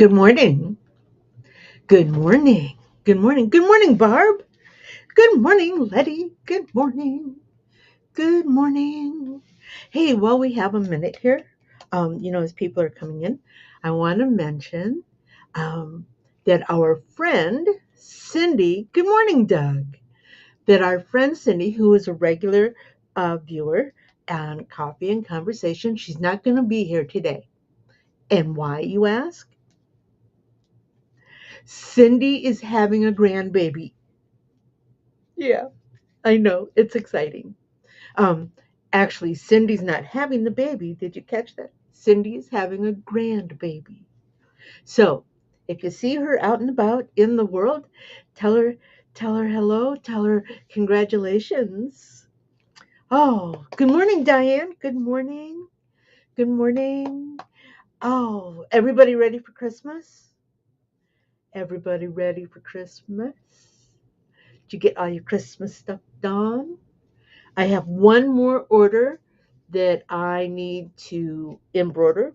Good morning. Good morning. Good morning. Good morning, Barb. Good morning, Letty. Good morning. Good morning. Hey, while we have a minute here, as people are coming in, I want to mention um, that our friend Cindy, good morning, Doug, that our friend Cindy, who is a regular viewer on Coffee and Conversation, she's not going to be here today. And why, you ask? Cindy is having a grandbaby. Yeah, I know. It's exciting. Um, Actually, Cindy's not having the baby. Did you catch that? Cindy is having a grandbaby. So, if you see her out and about in the world, tell her, tell her hello, tell her congratulations. Oh, good morning, Diane. Good morning. Good morning. Oh, everybody ready for Christmas? Everybody ready for Christmas? Did you get all your Christmas stuff done? I have one more order that I need to embroider.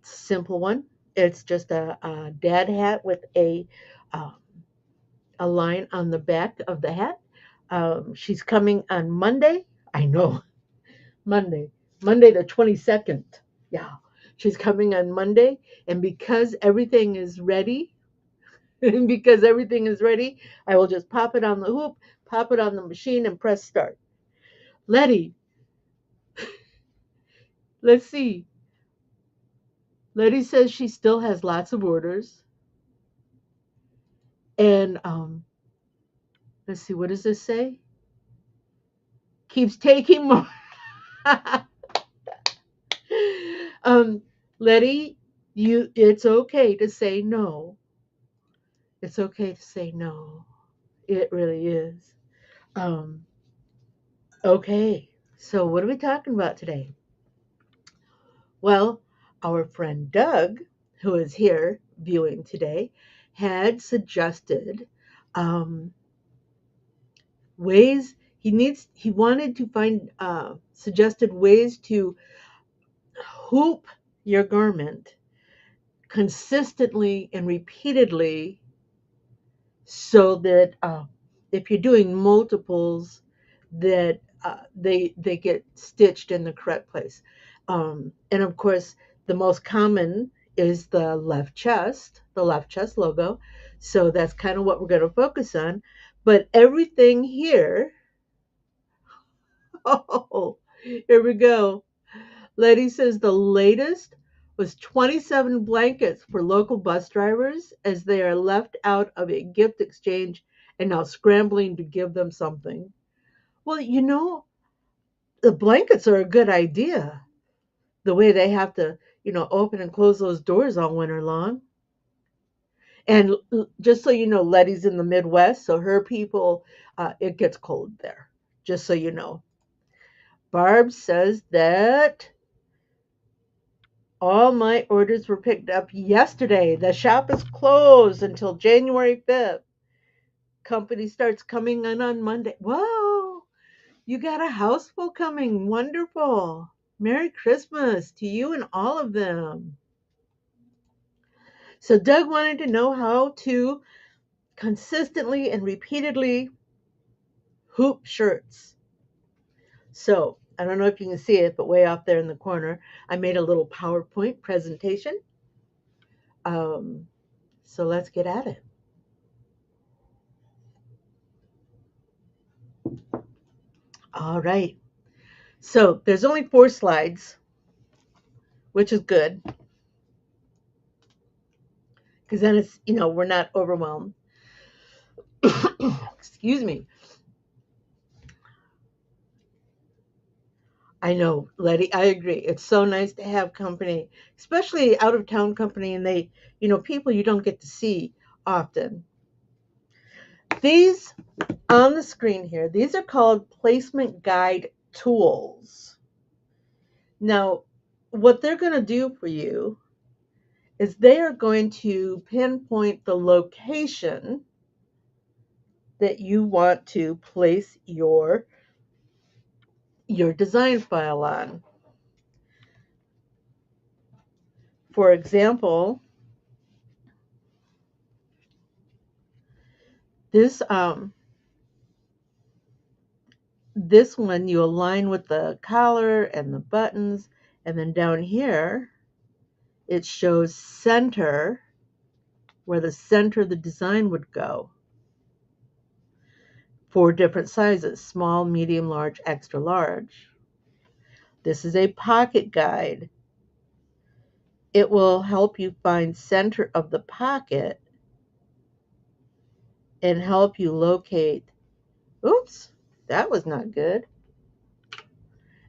Simple one. It's just a dad hat with um, a line on the back of the hat. She's coming on Monday. I know, Monday, Monday the 22nd. Yeah, she's coming on Monday, and because everything is ready, and because everything is ready, I will just pop it on the hoop, pop it on the machine, and press start. Letty, let's see. Letty says she still has lots of orders. And let's see, what does this say? Keeps taking more. um, Letty, it's okay to say no. It's okay to say no. It really is. Um, okay. So what are we talking about today? Well, our friend Doug, who is here viewing today, had suggested um, ways he wanted to find suggested ways to hoop your garment consistently and repeatedly so that if you're doing multiples that they get stitched in the correct place, and of course the most common is the left chest logo, so that's kind of what we're going to focus on, but everything here. Oh, here we go. Letty says the latest was 27 blankets for local bus drivers as they are left out of a gift exchange and now scrambling to give them something. Well, the blankets are a good idea. The way they have to, open and close those doors all winter long. And just so you know, Letty's in the Midwest, so her people, it gets cold there. Just so you know. Barb says that all my orders were picked up yesterday. The shop is closed until January 5th. Company starts coming in on Monday. Wow, you got a house full coming. Wonderful. Merry Christmas to you and all of them. So, Doug wanted to know how to consistently and repeatedly hoop shirts. So, I don't know if you can see it, but way off there in the corner, I made a little PowerPoint presentation. Um, so, let's get at it. All right. So there's only 4 slides, which is good because then it's, we're not overwhelmed. Excuse me. I know, Letty, I agree. It's so nice to have company, especially out of town company, and people you don't get to see often. These on the screen here, these are called placement guide tools. Now, what they're going to do for you is they are going to pinpoint the location that you want to place your design file on. For example, This this one you align with the collar and the buttons, and then down here it shows center, where the center of the design would go. 4 different sizes: small, medium, large, extra large. This is a pocket guide. It will help you find center of the pocket and help you locate, oops, that was not good,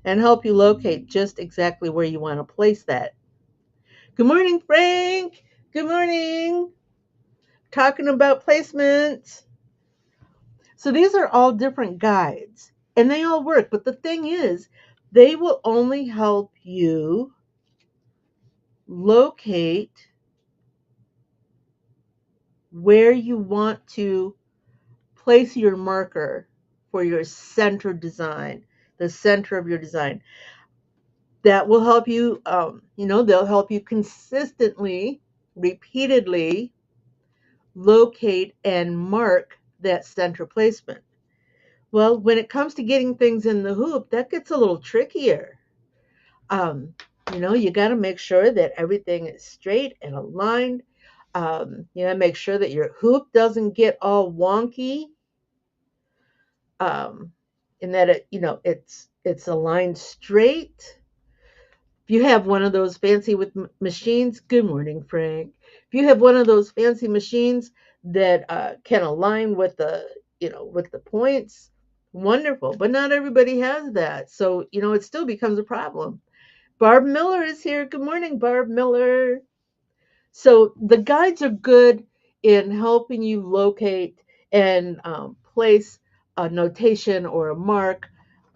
and help you locate just exactly where you want to place that. Good morning, Frank. Good morning. Talking about placement. So these are all different guides and they all work. But the thing is, they will only help you locate where you want to place your marker for your center design, the center of your design. That will help you, they'll help you consistently, repeatedly locate and mark that center placement. Well, when it comes to getting things in the hoop, that gets a little trickier. Um, you got to make sure that everything is straight and aligned. Make sure that your hoop doesn't get all wonky, um, and that it's aligned straight. If you have one of those fancy with machines, good morning, Frank. If you have one of those fancy machines that can align with the points, wonderful. But not everybody has that, so it still becomes a problem. Barb Miller is here. Good morning, Barb Miller. So the guides are good in helping you locate and place a notation or a mark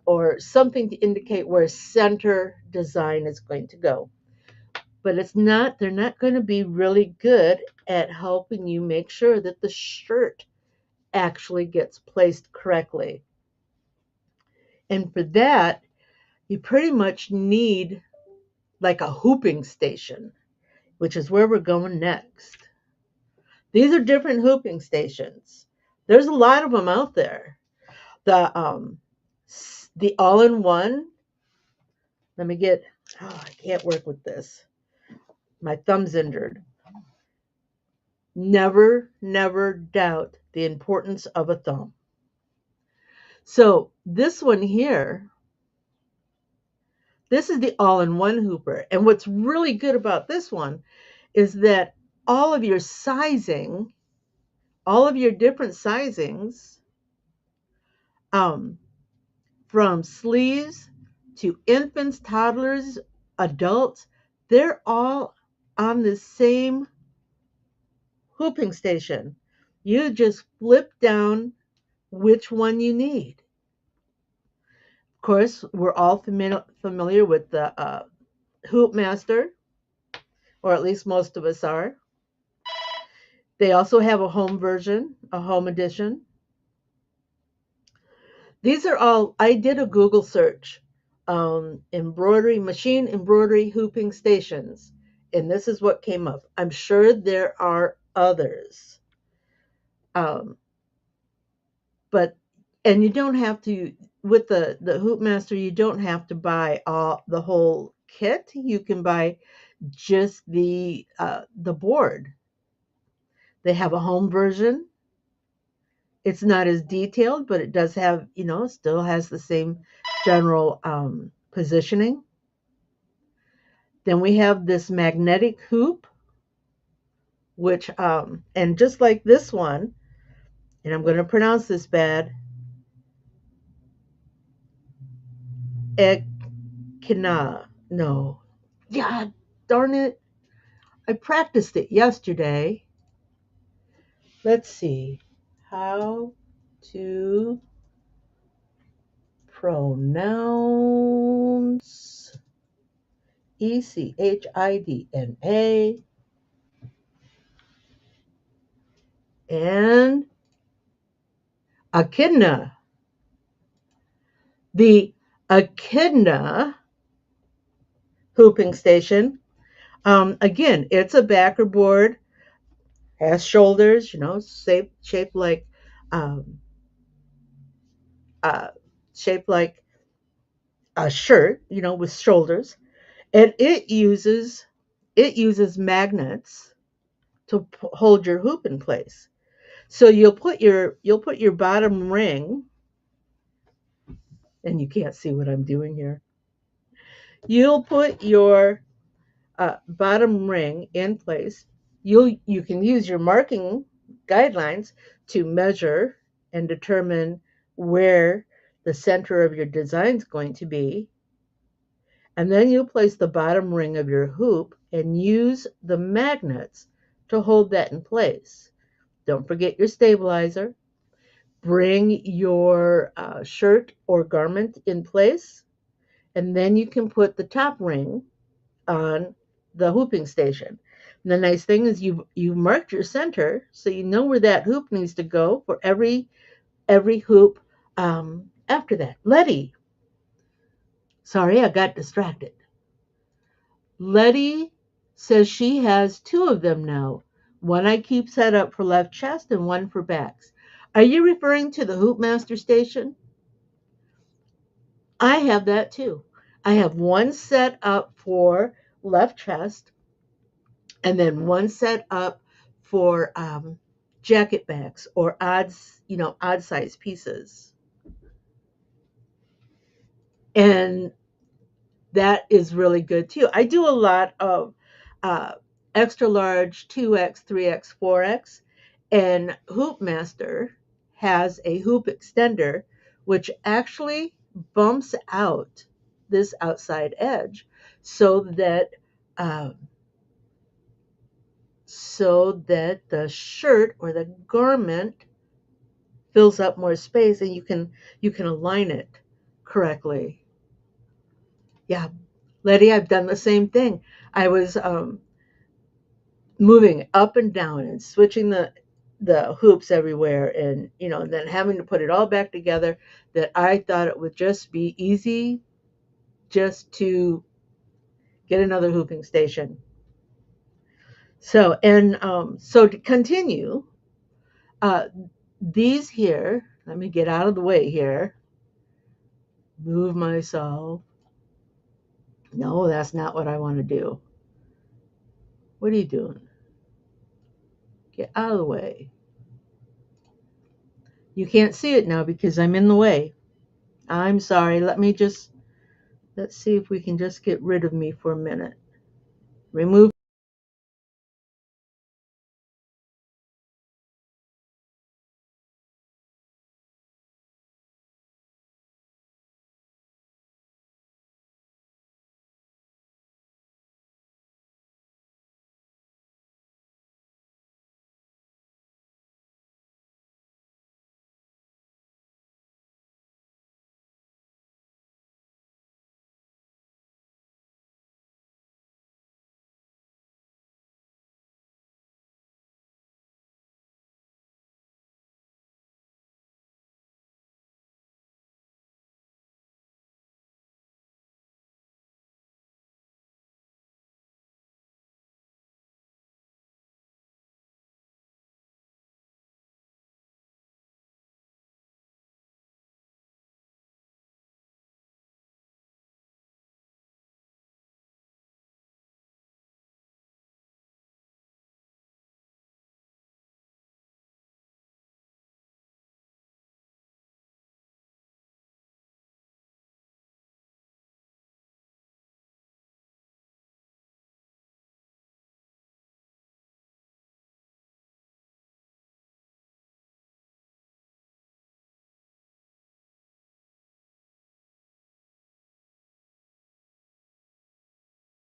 or something to indicate where center design is going to go. But they're not going to be really good at helping you make sure that the shirt actually gets placed correctly. And for that, you pretty much need like a hooping station, which is where we're going next. These are different hooping stations. There's a lot of them out there. The all-in-one. I can't work with this. My thumb's injured. Never, never doubt the importance of a thumb. So this one here, this is the all-in-one hooper. And what's really good about this one is that all of your different sizings, from sleeves to infants, toddlers, adults, they're all on the same hooping station. You just flip down which one you need. Of course, we're all familiar with the Hoop Master, or at least most of us are. They also have a home version, a home edition. These are all, I did a Google search, machine embroidery hooping stations, and this is what came up. I'm sure there are others. And you don't have to, with the Hoop Master, you don't have to buy the whole kit. You can buy just the board. They have a home version. It's not as detailed, but it does have, still has the same general positioning. Then we have this magnetic hoop, which, and just like this one, and I'm going to pronounce this bad, Ekina. No. Yeah, darn it. I practiced it yesterday. Let's see. How to pronounce Echidna and echidna. The echidna hooping station. Again, it's a backer board, has shoulders, shaped like um, uh, shaped like a shirt, with shoulders, and it uses magnets to hold your hoop in place. So you'll put your bottom ring, and you can't see what I'm doing here. You'll put your bottom ring in place. You can use your marking guidelines to measure and determine where the center of your design is going to be. And then you place the bottom ring of your hoop and use the magnets to hold that in place. Don't forget your stabilizer. Bring your shirt or garment in place, and then you can put the top ring on the hooping station. And the nice thing is you've marked your center, so you know where that hoop needs to go for every hoop after that. Letty, sorry, I got distracted. Letty says she has two of them now. One I keep set up for left chest and one for backs. Are you referring to the Hoopmaster station? I have that too. I have one set up for left chest and then one set up for jacket backs or odd size pieces. And that is really good too. I do a lot of uh, extra large 2X, 3X, 4X, and Hoopmaster has a hoop extender which actually bumps out this outside edge so that um, the shirt or the garment fills up more space and you can align it correctly. Yeah, Letty, I've done the same thing. I was moving up and down and switching the hoops everywhere, and then having to put it all back together. That I thought it would just be easy just to get another hooping station. So to continue, uh, these here. Let me get out of the way here. Move myself. No, that's not what I want to do. What are you doing? Get out of the way. You can't see it now because I'm in the way. I'm sorry. Let's see if we can just get rid of me for a minute. Remove.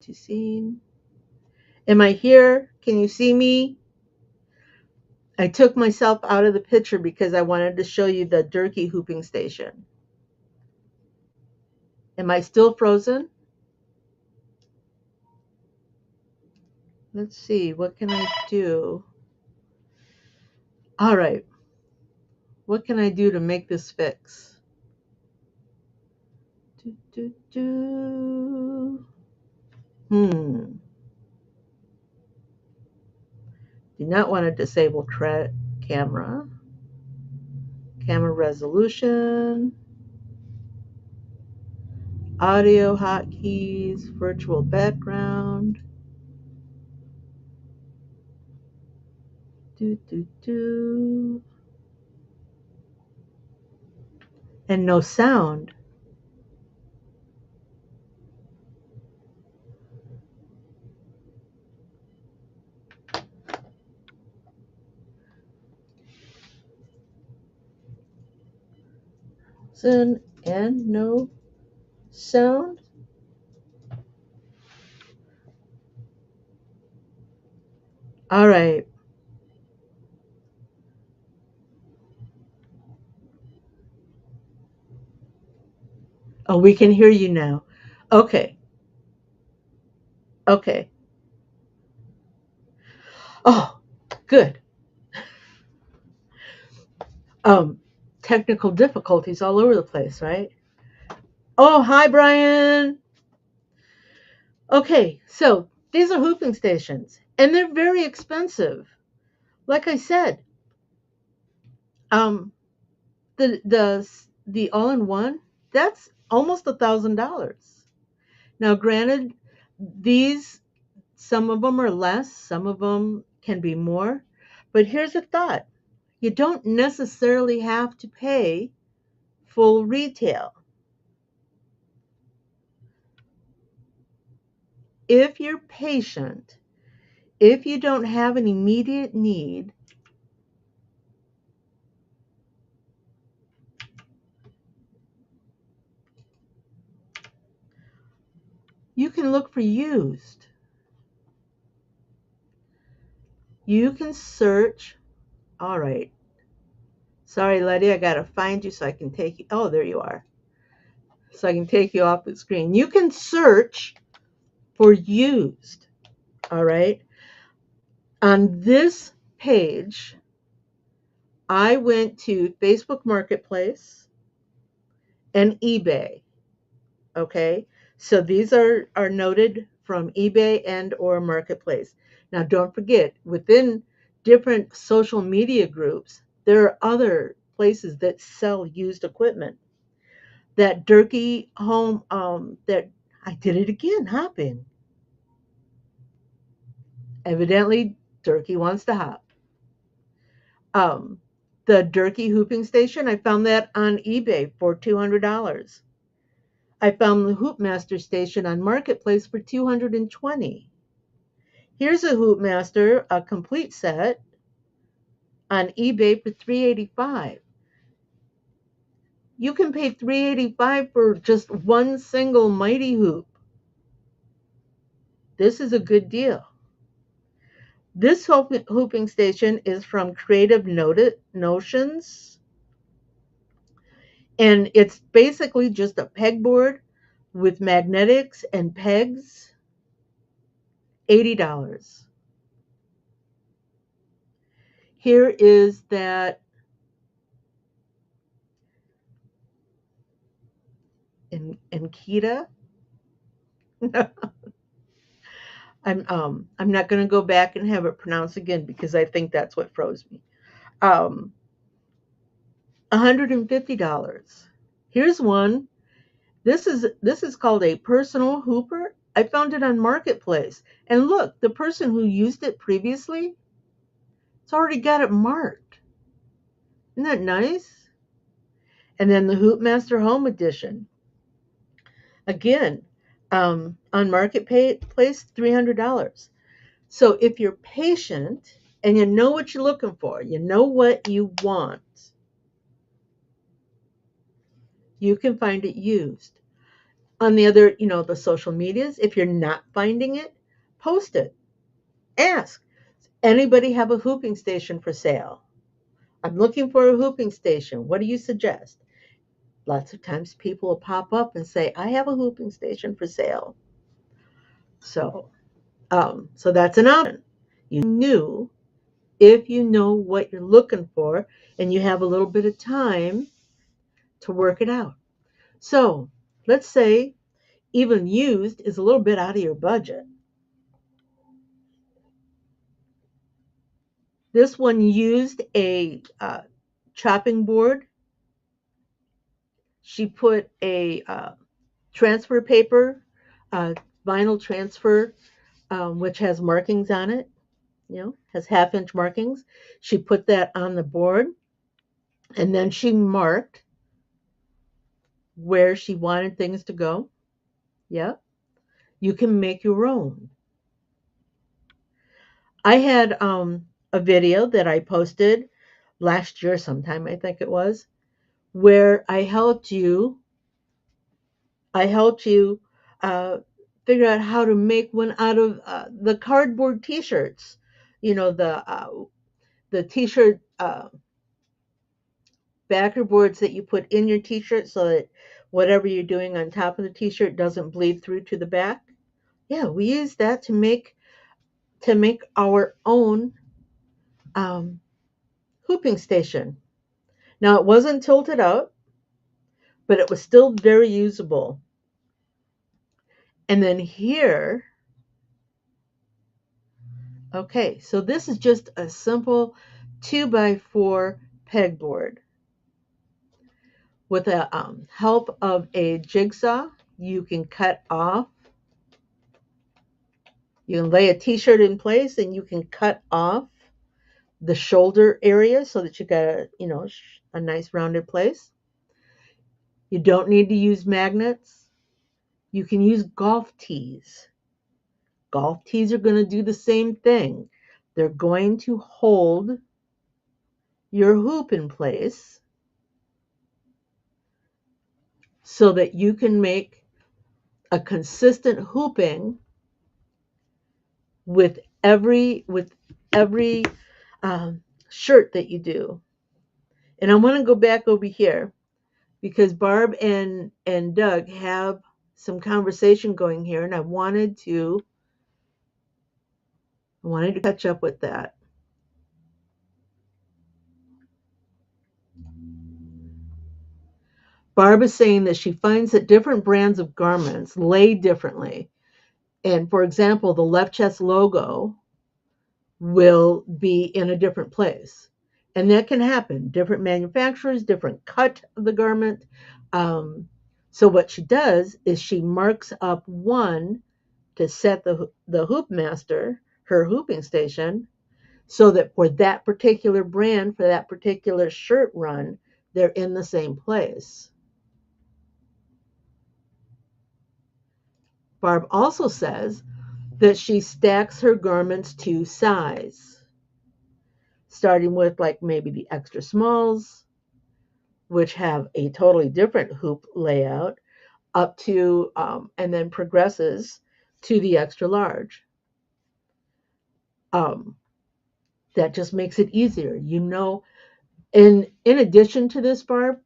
To scene. Am I here? Can you see me? I took myself out of the picture because I wanted to show you the Durkee hooping station. Am I still frozen? Let's see. What can I do? All right. What can I do to make this fix? Do, do, do. Do not want to disable camera. camera resolution, audio hotkeys, virtual background, and no sound. And no sound. All right. Oh, we can hear you now. Okay. Okay. Oh, good. Um, Technical difficulties all over the place, right? Oh, hi, Brian. Okay, so these are hooping stations, and they're very expensive. Like I said, um, the all-in-one, that's almost $1,000. Now, granted, these some of them are less, some of them can be more, but here's a thought: you don't necessarily have to pay full retail. If you're patient, if you don't have an immediate need, you can look for used. You can search. All right. Sorry, Letty, I got to find you so I can take you. Oh, there you are. So I can take you off the screen. You can search for used. All right. On this page, I went to Facebook Marketplace and eBay. Okay. So these are noted from eBay and or Marketplace. Now, don't forget, within different social media groups, there are other places that sell used equipment. That Durkee home, that I did it again, hopping. Evidently, Durkee wants to hop. Um, the Durkee hooping station, I found that on eBay for $200. I found the Hoopmaster station on Marketplace for $220. Here's a Hoopmaster, a complete set, on eBay for $385. You can pay $385 for just one single Mighty Hoop. This is a good deal. This hooping station is from Creative Notions, and it's basically just a pegboard with magnetics and pegs, $80. Here is that in Kita. I'm not going to go back and have it pronounced again because I think that's what froze me. Um, $150. Here's one. This is called a personal hooper. I found it on Marketplace. And look, the person who used it previously, it's already got it marked. Isn't that nice? And then the Hoopmaster Home Edition. Again, on Marketplace, $300. So if you're patient and you know what you're looking for, you know what you want, you can find it used. On the other, the social medias, if you're not finding it, post it. Ask, anybody have a hooping station for sale? I'm looking for a hooping station. What do you suggest? Lots of times people will pop up and say, I have a hooping station for sale. So that's an option. You knew, if you know what you're looking for and you have a little bit of time to work it out. So let's say even used is a little bit out of your budget. This one used a chopping board She put a transfer paper, uh, vinyl transfer, which has markings on it, has half-inch markings. She put that on the board, and then she marked where she wanted things to go. Yeah, you can make your own. I had a video that I posted last year sometime, I think it was, where I helped you uh, figure out how to make one out of the cardboard T-shirts. The T-shirt backer boards that you put in your T-shirt so that whatever you're doing on top of the T-shirt doesn't bleed through to the back. Yeah, we use that to make our own um, hooping station. Now it wasn't tilted out, but it was still very usable. And then here, okay, so this is just a simple 2x4 pegboard. With the help of a jigsaw, you can cut off, you can lay a t-shirt in place and you can cut off the shoulder area so that you got a nice rounded place. You don't need to use magnets. You can use golf tees. Golf tees are going to do the same thing. They're going to hold your hoop in place so that you can make a consistent hooping with every shirt that you do. And I want to go back over here because Barb and Doug have some conversation going here, and I wanted to catch up with that. Barb is saying that she finds that different brands of garments lay differently. And for example, the left chest logo will be in a different place. And that can happen. Different manufacturers, different cut of the garment. So what she does is she marks up one to set the hoop master, her hooping station, so that for that particular brand, for that particular shirt run, they're in the same place. Barb also says that she stacks her garments to size, starting with like maybe the extra smalls, which have a totally different hoop layout, up to, and then progresses to the extra large. Um, that just makes it easier. And in addition to this, Barb,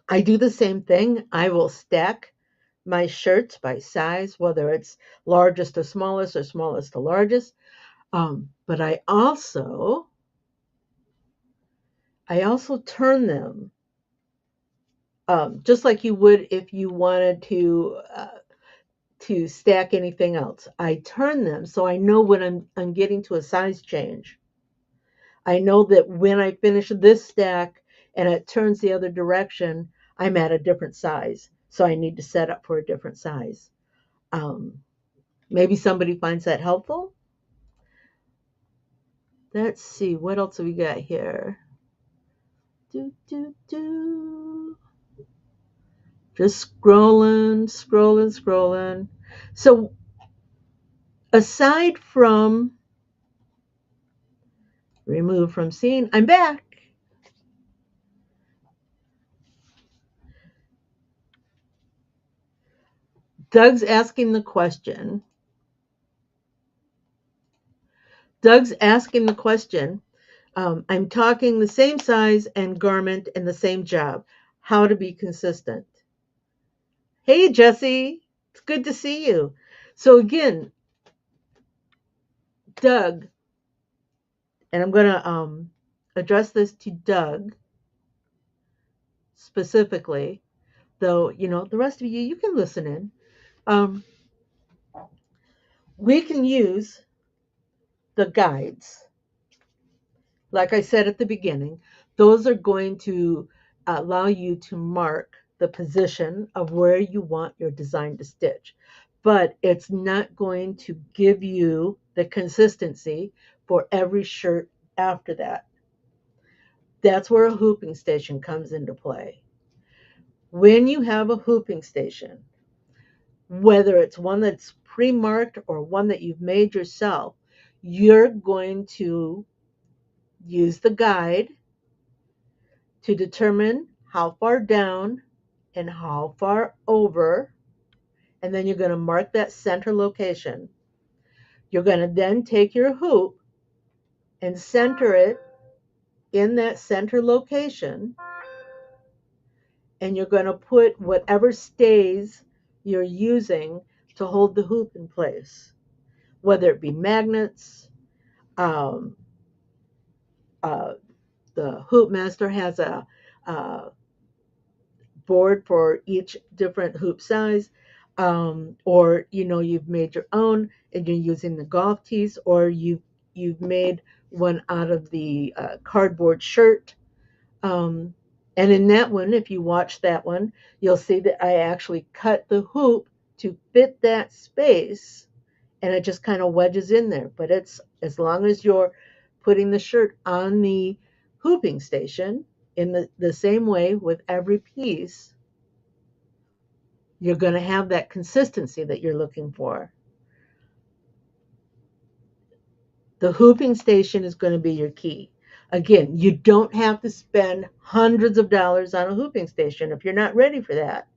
I do the same thing. I will stack my shirts by size, whether it's largest to smallest or smallest to largest. But I also turn them, just like you would if you wanted to stack anything else. I turn them so I know when I'm getting to a size change. I know that when I finish this stack and it turns the other direction, I'm at a different size. So I need to set up for a different size. Um, Maybe somebody finds that helpful. Let's see, what else have we got here? Do, do, do. Just scrolling. So aside from remove from scene, I'm back. Doug's asking the question. I'm talking the same size and garment and the same job. How to be consistent. Hey, Jesse. It's good to see you. So again, Doug, and I'm going to address this to Doug specifically, though, the rest of you can listen in. We can use the guides. Like I said at the beginning, those are going to allow you to mark the position of where you want your design to stitch, but it's not going to give you the consistency for every shirt after that. That's where a hooping station comes into play. When you have a hooping station, whether it's one that's pre-marked or one that you've made yourself, you're going to use the guide to determine how far down and how far over, and then you're going to mark that center location. You're going to then take your hoop and center it in that center location, and you're going to put whatever stays you're using to hold the hoop in place, whether it be magnets. Um, uh, the hoop master has a board for each different hoop size, or you've made your own and you're using the golf tees, or you've made one out of the cardboard shirt. Um, and in that one, if you watch that one, you'll see that I actually cut the hoop to fit that space, and it just kind of wedges in there. But it's as long as you're putting the shirt on the hooping station in the same way with every piece, you're going to have that consistency that you're looking for. The hooping station is going to be your key. Again, you don't have to spend hundreds of dollars on a hooping station if you're not ready for that.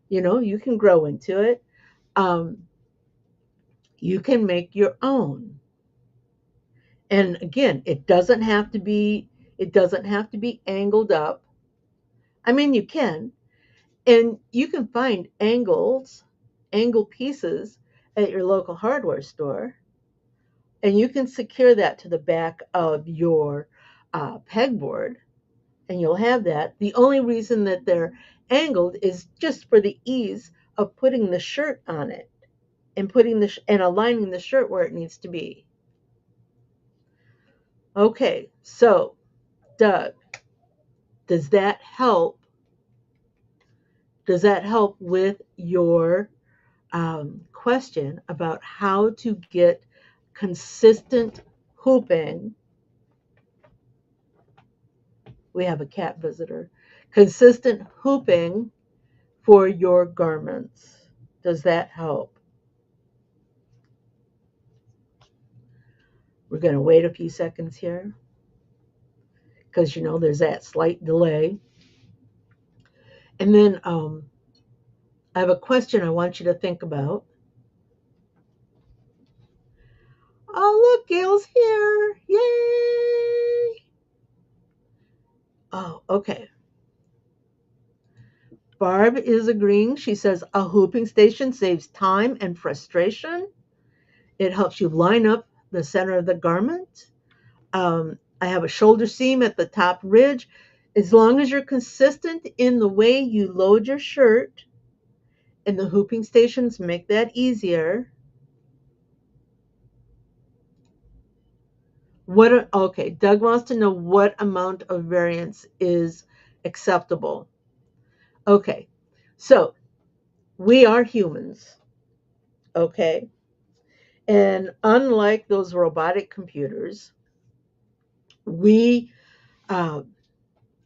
You can grow into it. Um, you can make your own. And again, it doesn't have to be angled up. I mean, you can, and you can find angle pieces at your local hardware store, and you can secure that to the back of your pegboard, and you'll have that. The only reason that they're angled is just for the ease of putting the shirt on it and and aligning the shirt where it needs to be. Okay, so Doug, does that help? Does that help with your question about how to get consistent hooping? We have a cat visitor. Consistent hooping for your garments. Does that help? We're going to wait a few seconds here because there's that slight delay. And then I have a question I want you to think about. Oh, look, Gail's here. Yay! Oh, okay. Barb is agreeing. She says a hooping station saves time and frustration. It helps you line up the center of the garment. I have a shoulder seam at the top ridge. As long as you're consistent in the way you load your shirt, and the hooping stations make that easier. Okay, Doug wants to know what amount of variance is acceptable. Okay, so we are humans, okay? And unlike those robotic computers, we uh,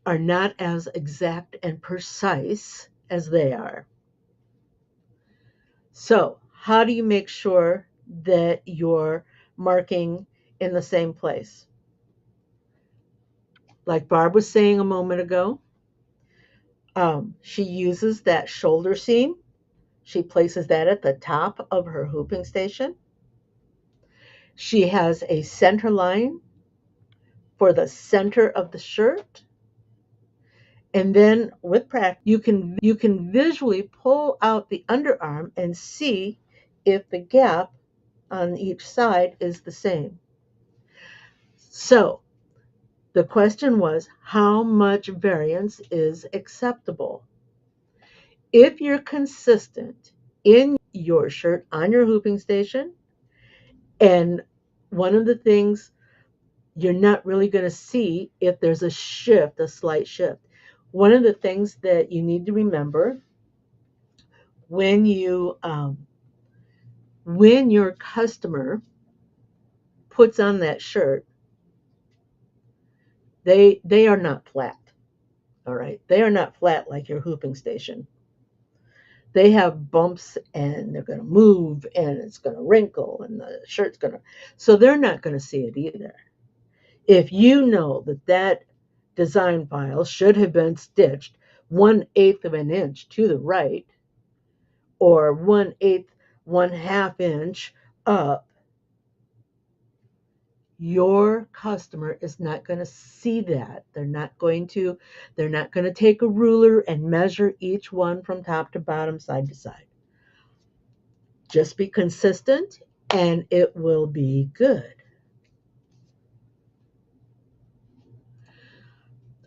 are not as exact and precise as they are. So, how do you make sure that you're marking in the same place? Like Barb was saying a moment ago, she uses that shoulder seam. She places that at the top of her hooping station. She has a center line for the center of the shirt. And then with practice, you can visually pull out the underarm and see if the gap on each side is the same. So the question was, how much variance is acceptable? If you're consistent in your shirt on your hooping station, and one of the things you're not really going to see if there's a shift, a slight shift. One of the things that you need to remember when when your customer puts on that shirt, they are not flat. All right, they are not flat like your hooping station. They have bumps and they're going to move and it's going to wrinkle and the shirt's going to, so they're not going to see it either. If you know that that design file should have been stitched 1/8 of an inch to the right or 1/8, 1/2 inch up, your customer is not going to see that. They're not going to take a ruler and measure each one from top to bottom, side to side. Just be consistent and it will be good.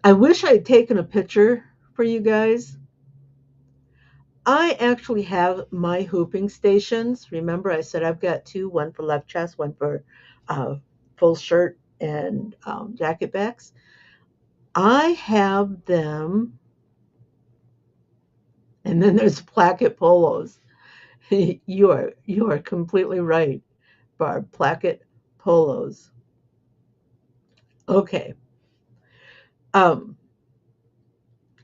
I wish I had taken a picture for you guys. I actually have my hooping stations. Remember, I said I've got two, one for left chest, one for uh, full shirt and jacket backs. I have them, and then there's placket polos. You are completely right, Barb. Placket polos. Okay. Um,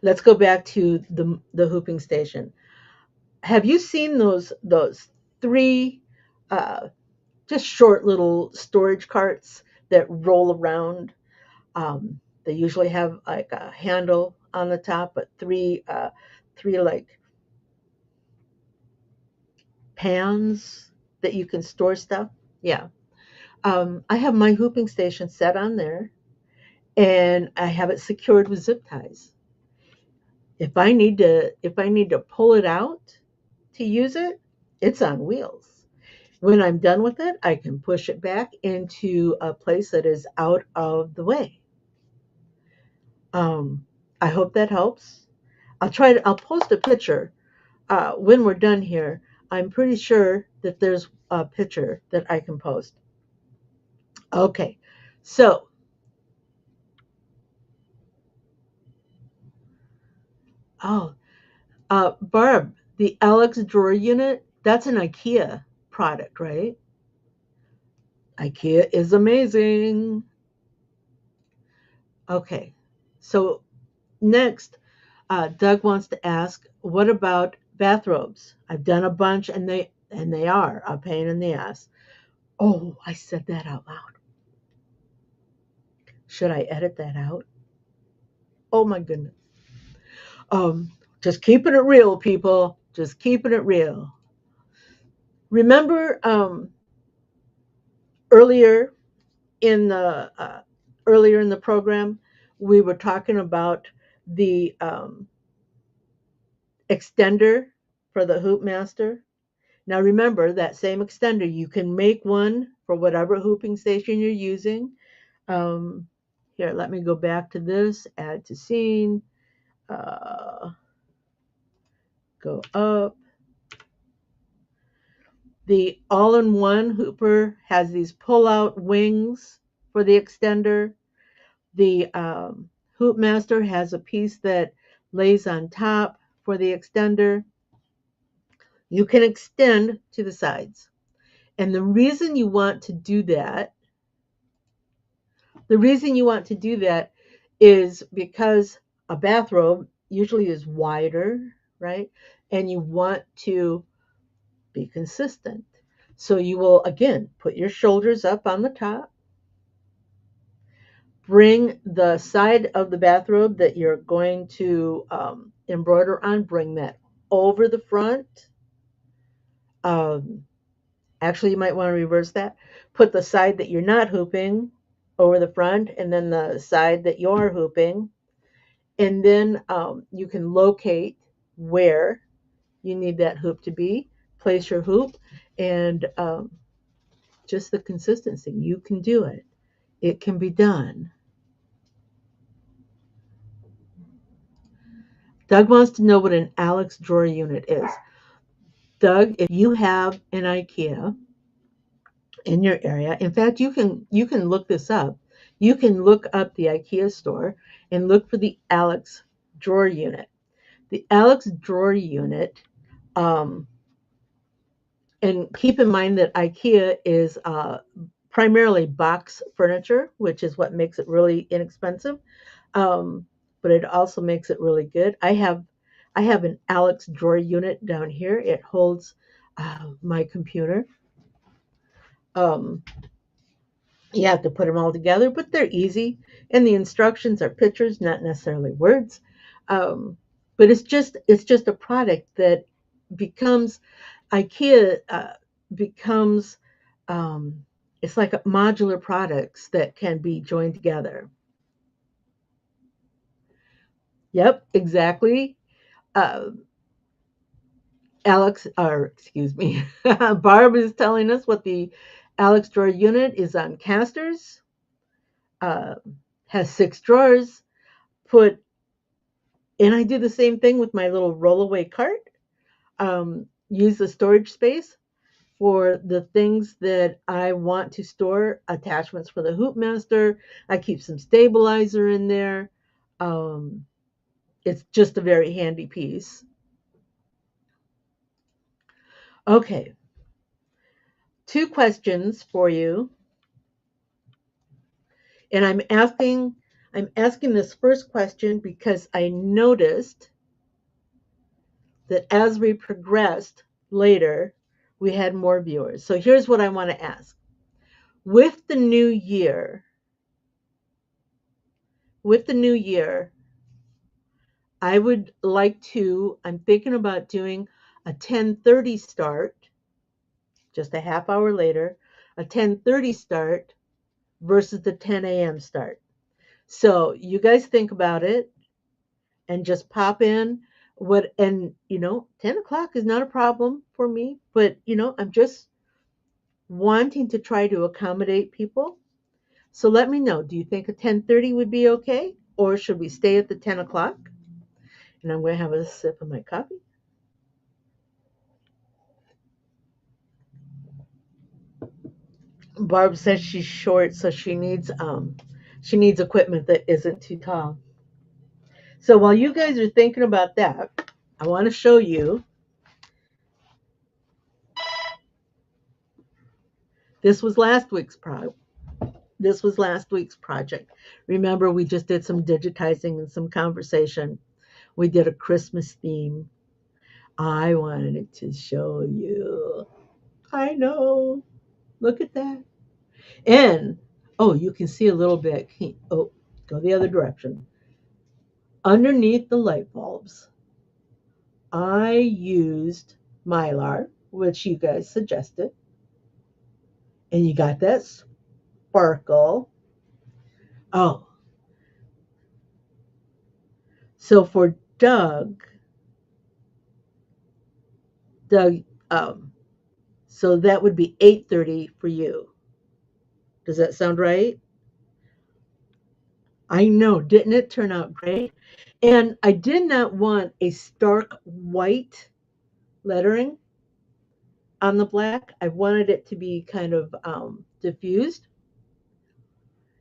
let's go back to the hooping station. Have you seen those three uh, just short little storage carts that roll around? They usually have like a handle on the top, but three like pans that you can store stuff. Yeah. I have my hooping station set on there, and I have it secured with zip ties. If I need to pull it out to use it, it's on wheels. When I'm done with it, I can push it back into a place that is out of the way. Um, I hope that helps. I'll post a picture when we're done here. I'm pretty sure that there's a picture that I can post. Okay, so oh, Barb, the Alex drawer unit, that's an IKEA product, right? IKEA is amazing. Okay, so next, Doug wants to ask, what about bathrobes? I've done a bunch, and they are a pain in the ass. Oh, I said that out loud. Should I edit that out? Oh my goodness. Um, just keeping it real, people. Just keeping it real. Remember earlier in the program, we were talking about the extender for the hoop master. Now remember that same extender, you can make one for whatever hooping station you're using. Um, Here, let me go back to this, add to scene, uh, go up. The all-in-one hooper has these pull-out wings for the extender. The hoop master has a piece that lays on top for the extender. You can extend to the sides. And the reason you want to do that is because a bathrobe usually is wider, right? And you want to be consistent. So you will, again, put your shoulders up on the top, bring the side of the bathrobe that you're going to embroider on, bring that over the front. Um, Actually, you might want to reverse that. Put the side that you're not hooping over the front, and then the side that you're hooping. And then you can locate where you need that hoop to be, place your hoop, and just the consistency. You can do it. It can be done. Doug wants to know what an Alex drawer unit is. Doug, if you have an IKEA in your area, in fact, you can look this up. You can look up the IKEA store and look for the Alex drawer unit. The Alex drawer unit, um, and keep in mind that IKEA is primarily box furniture, which is what makes it really inexpensive. Um, but it also makes it really good. I have an Alex drawer unit down here. It holds my computer. Um, you have to put them all together, but they're easy, and the instructions are pictures, not necessarily words. Um, but it's just a product that becomes IKEA becomes it's like modular products that can be joined together. Yep, exactly. Uh, Alex, or excuse me, Barb is telling us what the Alex drawer unit is on casters. Uh, has 6 drawers. Put and I do the same thing with my little rollaway cart. Use the storage space for the things that I want to store, attachments for the hoop master. I keep some stabilizer in there. Um, it's just a very handy piece. Okay, 2 questions for you. And I'm asking this first question because I noticed that as we progressed later, we had more viewers. So here's what I want to ask. With the new year, with the new year, I'm thinking about doing a 10:30 start, just a half hour later, a 10:30 start versus the 10 a.m. start. So you guys think about it and just pop in. 10 o'clock is not a problem for me, but I'm just wanting to try to accommodate people. So let me know. Do you think a 10:30 would be okay? Or should we stay at the 10 o'clock? And I'm going to have a sip of my coffee. Barb says she's short, so she needs equipment that isn't too tall. So while you guys are thinking about that, I want to show you. This was last week's project. Remember, we just did some digitizing and some conversation. We did a Christmas theme. I wanted it to show you. I know. Look at that. And oh, you can see a little bit. Oh, go the other direction. Underneath the light bulbs, I used Mylar, which you guys suggested, and you got that sparkle. Oh, so for Doug, um, so that would be 8:30 for you. Does that sound right? I know, didn't it turn out great? And I did not want a stark white lettering on the black. I wanted it to be kind of diffused.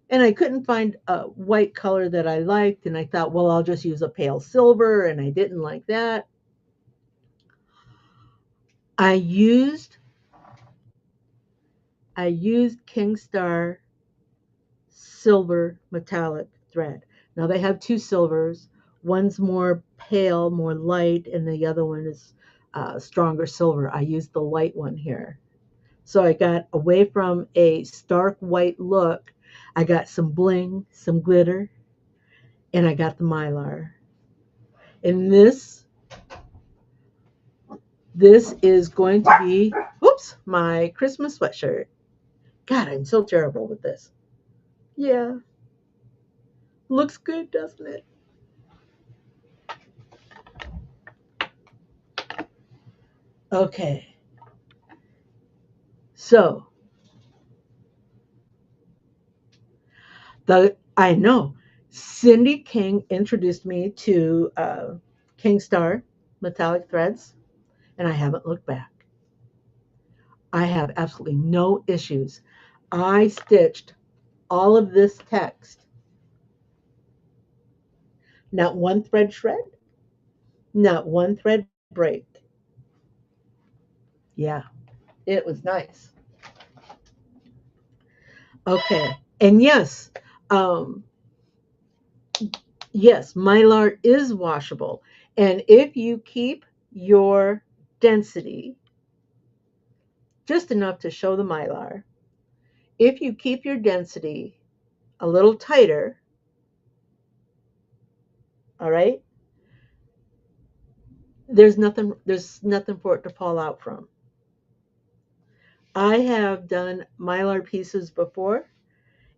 And I couldn't find a white color that I liked. And I thought, well, I'll just use a pale silver. And I didn't like that. I used I used Kingstar silver metallic thread. Now they have 2 silvers. One's more pale, more light, and the other one is stronger silver. I used the light one here. So I got away from a stark white look. I got some bling, some glitter, and I got the mylar. And this is going to be, oops, my Christmas sweatshirt. God, I'm so terrible with this. Yeah, looks good, doesn't it? Okay, so I know Cindy King introduced me to Kingstar metallic threads, and I haven't looked back. I have absolutely no issues. I stitched all of this text Not one thread shred, not one thread break. Yeah, it was nice. Okay. And um, yes, Mylar is washable. And if you keep your density just enough to show the Mylar, if you keep your density a little tighter, all right, there's nothing for it to fall out from. I have done Mylar pieces before,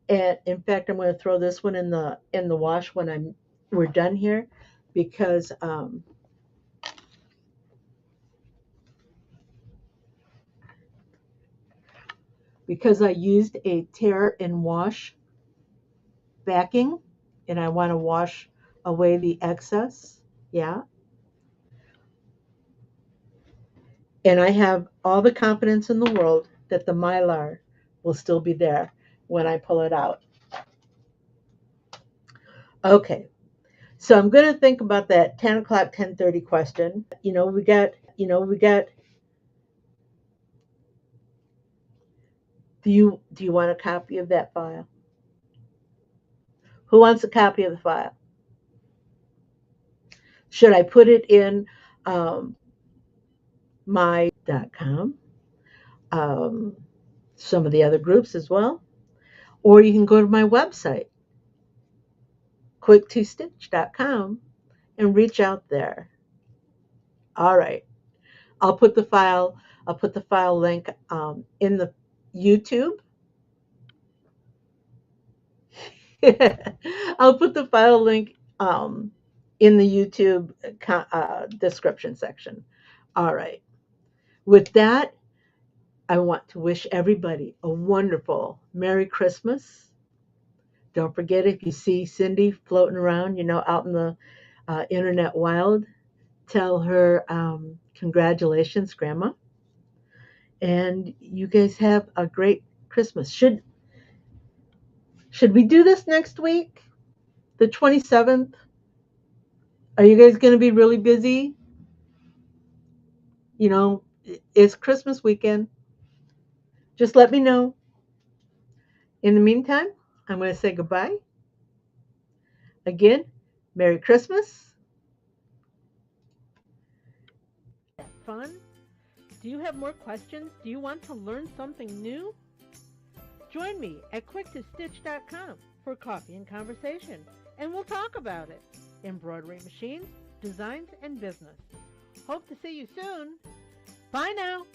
and in fact, I'm going to throw this one in the wash when we're done here, because I used a tear and wash backing, and I want to wash away the excess. Yeah, and I have all the confidence in the world that the Mylar will still be there when I pull it out. Okay, so I'm going to think about that 10 o'clock, 10:30 question. We got. Do you want a copy of that file? Who wants a copy of the file? Should I put it in my.com, um, some of the other groups as well? Or you can go to my website, quick2stitch.com, and reach out there. All right. I'll put the file link in the YouTube. I'll put the file link in the YouTube description section. All right. With that, I want to wish everybody a wonderful Merry Christmas. Don't forget, if you see Cindy floating around, out in the internet wild, tell her congratulations, Grandma. And you guys have a great Christmas. Should we do this next week, the 27th? Are you guys going to be really busy? It's Christmas weekend. Just let me know. In the meantime, I'm going to say goodbye. Again, Merry Christmas. Fun? Do you have more questions? Do you want to learn something new? Join me at quick2stitch.com for coffee and conversation, and we'll talk about it. Embroidery machines, designs, and business. Hope to see you soon. Bye now.